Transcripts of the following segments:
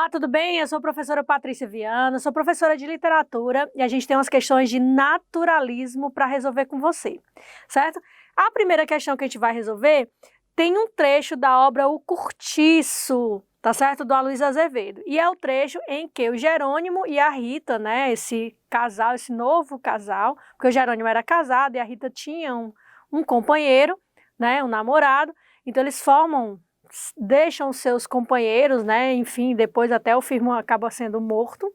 Olá, tudo bem? Eu sou a professora Patrícia Viana, sou professora de literatura e a gente tem umas questões de naturalismo para resolver com você, certo? A primeira questão que a gente vai resolver tem um trecho da obra O Cortiço, tá certo? Do Aloysio Azevedo. E é o trecho em que o Jerônimo e a Rita, né, esse casal, esse novo casal, porque o Jerônimo era casado e a Rita tinha um companheiro, né, um namorado, então eles deixam seus companheiros, né, enfim, depois até o Firmo acaba sendo morto,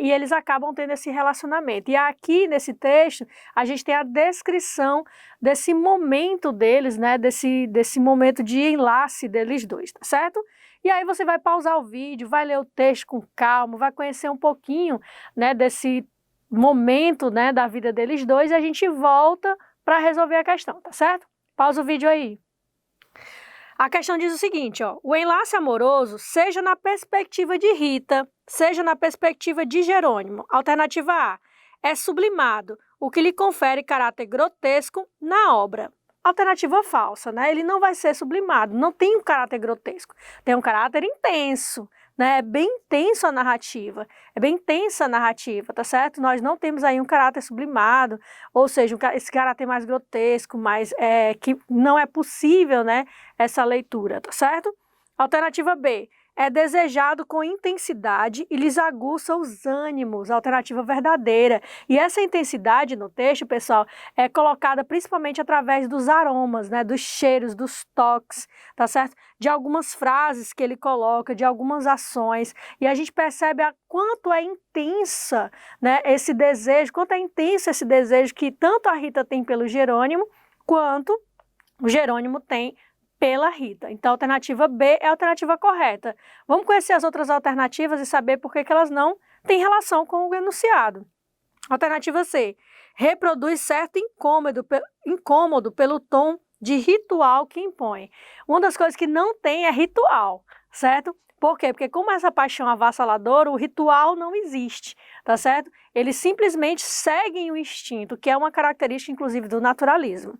e eles acabam tendo esse relacionamento. E aqui nesse texto a gente tem a descrição desse momento deles, né, desse momento de enlace deles dois, tá certo? E aí você vai pausar o vídeo, vai ler o texto com calma, vai conhecer um pouquinho, né, desse momento, né, da vida deles dois e a gente volta para resolver a questão, tá certo? Pausa o vídeo aí. A questão diz o seguinte, ó, o enlace amoroso, seja na perspectiva de Rita, seja na perspectiva de Jerônimo, alternativa A, é sublimado, o que lhe confere caráter grotesco na obra. Alternativa falsa, né? Ele não vai ser sublimado, não tem um caráter grotesco, tem um caráter intenso, né? É bem intenso a narrativa, é bem intensa a narrativa, tá certo? Nós não temos aí um caráter sublimado, ou seja, esse caráter mais grotesco, mais que não é possível, né? Essa leitura, tá certo? Alternativa B, é desejado com intensidade e lhes aguça os ânimos, alternativa verdadeira. E essa intensidade no texto, pessoal, é colocada principalmente através dos aromas, né, dos cheiros, dos toques, tá certo? De algumas frases que ele coloca, de algumas ações, e a gente percebe quanto é intensa, né, esse desejo, quanto é intenso esse desejo que tanto a Rita tem pelo Jerônimo, quanto o Jerônimo tem pela Rita. Então, a alternativa B é a alternativa correta. Vamos conhecer as outras alternativas e saber por que elas não têm relação com o enunciado. Alternativa C. Reproduz certo incômodo pelo tom de ritual que impõe. Uma das coisas que não tem é ritual, certo? Por quê? Porque como essa paixão avassaladora, o ritual não existe, tá certo? Eles simplesmente seguem o instinto, que é uma característica, inclusive, do naturalismo.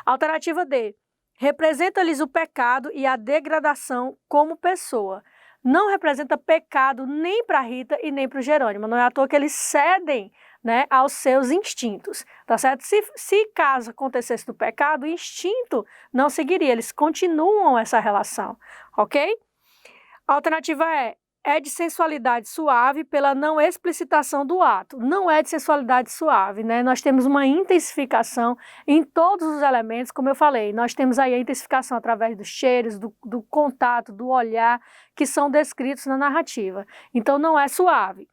Alternativa D. Representa-lhes o pecado e a degradação como pessoa. Não representa pecado nem para Rita e nem para o Jerônimo. Não é à toa que eles cedem, né, aos seus instintos, tá certo? Se caso acontecesse do pecado, o instinto não seguiria, eles continuam essa relação, ok? A alternativa é de sensualidade suave pela não explicitação do ato. Não é de sensualidade suave, né? Nós temos uma intensificação em todos os elementos, como eu falei. Nós temos aí a intensificação através dos cheiros, do contato, do olhar, que são descritos na narrativa. Então, não é suave.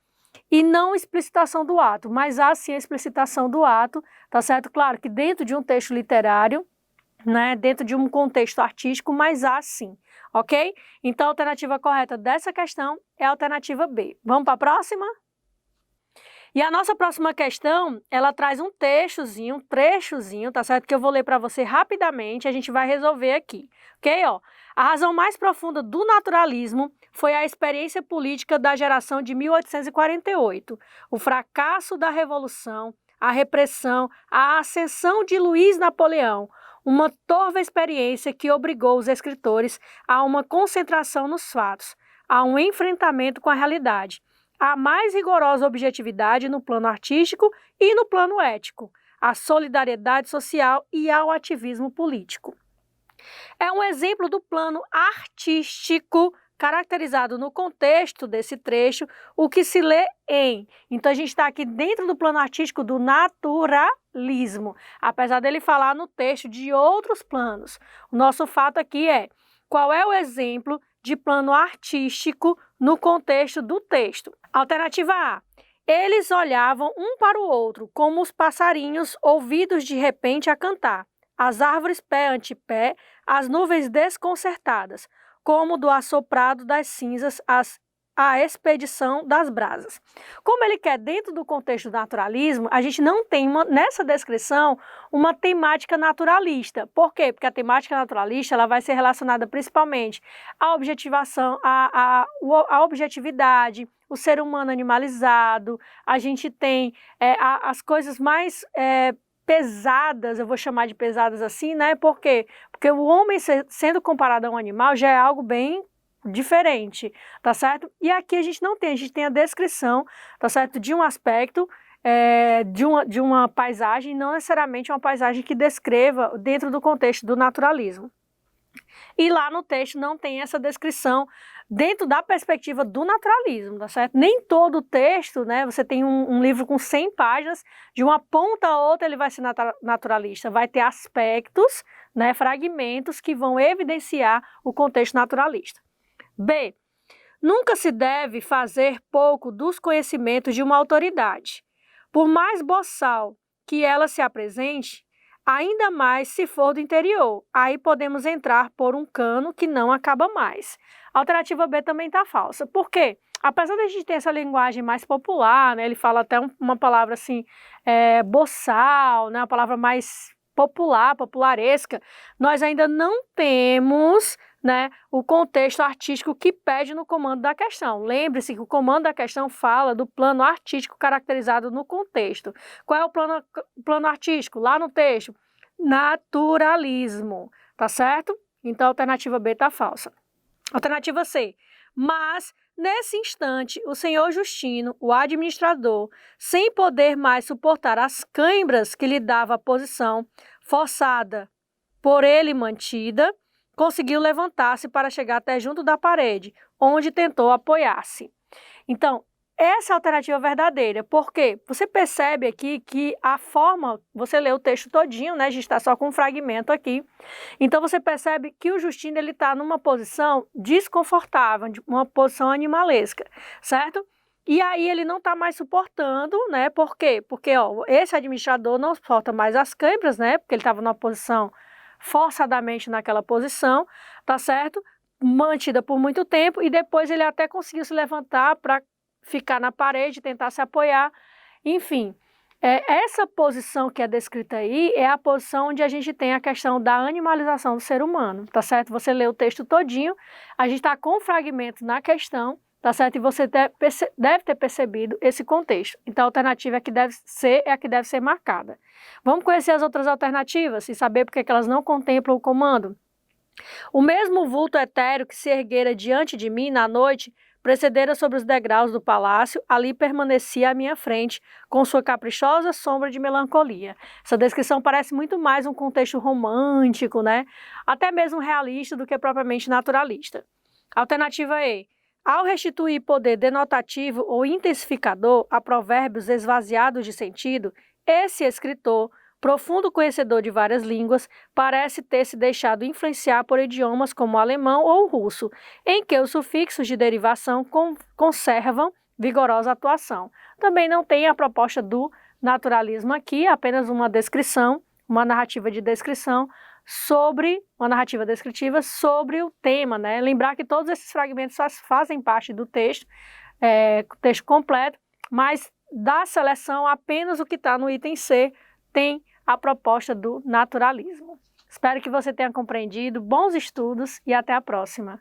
E não explicitação do ato, mas há sim a explicitação do ato, tá certo? Claro que dentro de um texto literário, né, dentro de um contexto artístico, mas há sim, ok? Então a alternativa correta dessa questão é a alternativa B. Vamos para a próxima? E a nossa próxima questão, ela traz um trechozinho, tá certo? Que eu vou ler para você rapidamente, a gente vai resolver aqui, ok? Ó, a razão mais profunda do naturalismo foi a experiência política da geração de 1848, o fracasso da Revolução, a repressão, a ascensão de Luiz Napoleão, uma torva experiência que obrigou os escritores a uma concentração nos fatos, a um enfrentamento com a realidade, a mais rigorosa objetividade no plano artístico e no plano ético, a solidariedade social e ao ativismo político. É um exemplo do plano artístico caracterizado no contexto desse trecho, o que se lê em. Então, a gente está aqui dentro do plano artístico do naturalismo, apesar dele falar no texto de outros planos. O nosso fato aqui é, qual é o exemplo de plano artístico no contexto do texto? Alternativa A. Eles olhavam um para o outro, como os passarinhos ouvidos de repente a cantar, as árvores pé ante pé, as nuvens desconcertadas, como do assoprado das cinzas a expedição das brasas. Como ele quer dentro do contexto do naturalismo, a gente não tem nessa descrição uma temática naturalista. Por quê? Porque a temática naturalista ela vai ser relacionada principalmente à objetivação, à objetividade, o ser humano animalizado, a gente tem as coisas mais pesadas, eu vou chamar de pesadas assim, né? Por quê? Porque o homem sendo comparado a um animal já é algo bem diferente, tá certo? E aqui a gente não tem, a gente tem a descrição, tá certo? De um aspecto, de uma paisagem, não necessariamente uma paisagem que descreva dentro do contexto do naturalismo. E lá no texto não tem essa descrição dentro da perspectiva do naturalismo, tá certo? Nem todo o texto, né? Você tem um livro com 100 páginas, de uma ponta a outra ele vai ser naturalista, vai ter aspectos, né, fragmentos que vão evidenciar o contexto naturalista. B. Nunca se deve fazer pouco dos conhecimentos de uma autoridade. Por mais boçal que ela se apresente, ainda mais se for do interior. Aí podemos entrar por um cano que não acaba mais. A alternativa B também está falsa. Por quê? Apesar de a gente ter essa linguagem mais popular, né, ele fala até uma palavra assim, boçal, né, uma palavra mais popular, popularesca, nós ainda não temos, né, o contexto artístico que pede no comando da questão. Lembre-se que o comando da questão fala do plano artístico caracterizado no contexto. Qual é o plano artístico? Lá no texto, naturalismo, tá certo? Então a alternativa B está falsa. Alternativa C. Mas, nesse instante, o senhor Justino, o administrador, sem poder mais suportar as cãibras que lhe dava a posição forçada por ele mantida, conseguiu levantar-se para chegar até junto da parede, onde tentou apoiar-se. Então, essa é a alternativa verdadeira. Por quê? Você percebe aqui que a forma, você lê o texto todinho, né? A gente está só com um fragmento aqui. Então, você percebe que o Justino está numa posição desconfortável, uma posição animalesca, certo? E aí ele não está mais suportando, né? Por quê? Porque esse administrador não suporta mais as câimbras, né? Porque ele estava numa posição forçadamente naquela posição, tá certo? Mantida por muito tempo, e depois ele até conseguiu se levantar para ficar na parede, tentar se apoiar, enfim. Essa posição que é descrita aí é a posição onde a gente tem a questão da animalização do ser humano, tá certo? Você lê o texto todinho, a gente está com fragmento na questão, tá certo? E você deve ter percebido esse contexto. Então a alternativa é a que deve ser marcada. Vamos conhecer as outras alternativas e saber por que elas não contemplam o comando? O mesmo vulto etéreo que se erguera diante de mim na noite precedera sobre os degraus do palácio, ali permanecia à minha frente, com sua caprichosa sombra de melancolia. Essa descrição parece muito mais um contexto romântico, né? Até mesmo realista do que propriamente naturalista. Alternativa E. Ao restituir poder denotativo ou intensificador a provérbios esvaziados de sentido, esse escritor, profundo conhecedor de várias línguas, parece ter se deixado influenciar por idiomas como o alemão ou o russo, em que os sufixos de derivação conservam vigorosa atuação. Também não tem a proposta do naturalismo aqui, apenas uma descrição, uma narrativa de descrição uma narrativa descritiva sobre o tema, né? Lembrar que todos esses fragmentos fazem parte do texto, texto completo, mas da seleção apenas o que está no item C tem a proposta do naturalismo. Espero que você tenha compreendido, bons estudos e até a próxima.